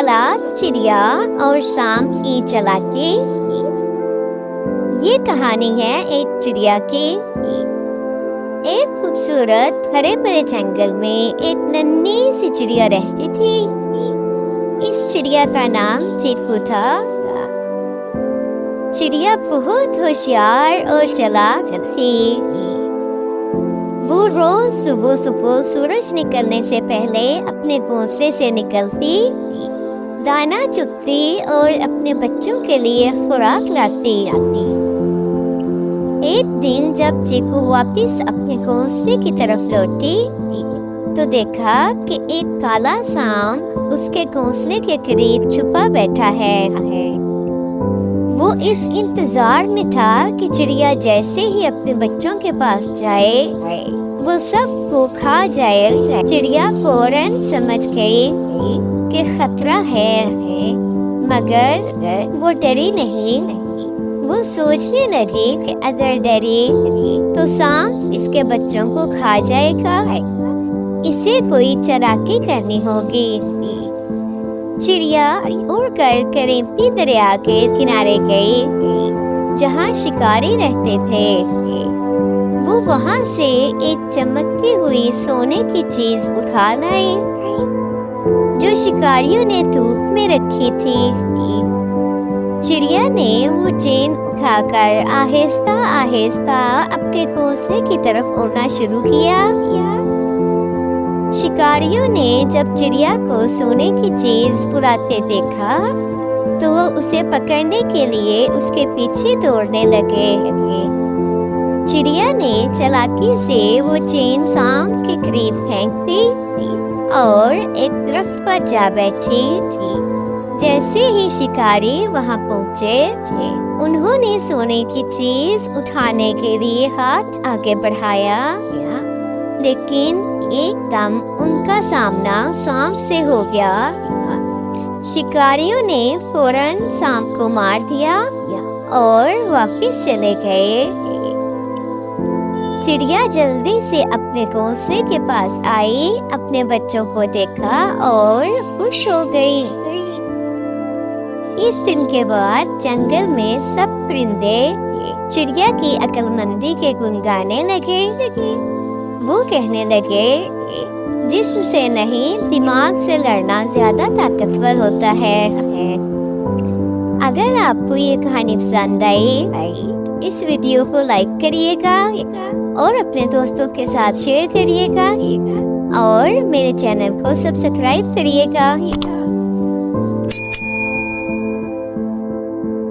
चला चिड़िया और सांप की चालाकी। ये कहानी है एक चिड़िया की। एक खूबसूरत हरे भरे जंगल में एक नन्ही सी चिड़िया रहती थी। इस चिड़िया का नाम चीकू था। चिड़िया बहुत होशियार और चालाक थी। वो रोज सुबह सुबह सूरज निकलने से पहले अपने घोंसले से निकलती, दाना चुगती और अपने बच्चों के लिए खुराक लाती आती। एक दिन जब चीकू वापस अपने घोंसले की तरफ लौटी तो देखा कि एक काला सांप उसके घोंसले के करीब छुपा बैठा है। वो इस इंतजार में था कि चिड़िया जैसे ही अपने बच्चों के पास जाए वो सबको खा जाए। चिड़िया फौरन समझ गई कि खतरा है, मगर वो डरी नहीं। वो सोचने लगी कि अगर डरी तो सांप इसके बच्चों को खा जाएगा। इसे कोई चालाकी करनी होगी। चिड़िया उड़कर करीबी दरिया के किनारे गई जहाँ शिकारी रहते थे। वो वहाँ से एक चमकती हुई सोने की चीज उठा लाई जो शिकारियों ने धूप में रखी थी। चिड़िया ने वो चेन उठाकर आहिस्ता आहिस्ता अपने घोंसले की तरफ उड़ना शुरू किया। शिकारियों ने जब चिड़िया को सोने की चीज उड़ाते देखा तो वो उसे पकड़ने के लिए उसके पीछे दौड़ने लगे। चिड़िया ने चालाकी से वो चेन सांप के करीब फेंक दी और एक दरख्त पर जा बैठी। जैसे ही शिकारी वहां पहुंचे उन्होंने सोने की चीज उठाने के लिए हाथ आगे बढ़ाया, लेकिन एकदम उनका सामना सांप से हो गया। शिकारियों ने फौरन सांप को मार दिया और वापस चले गए। चिड़िया जल्दी से अपने घोंसले के पास आई, अपने बच्चों को देखा और खुश हो गई। इस दिन के बाद जंगल में सब परिंदे चिड़िया की अक्लमंदी के गुण गाने लगे। वो कहने लगे, जिस्म से नहीं दिमाग से लड़ना ज्यादा ताकतवर होता है। अगर आपको ये कहानी पसंद आई इस वीडियो को लाइक करिएगा और अपने दोस्तों के साथ शेयर करिएगा और मेरे चैनल को सब्सक्राइब करिएगा।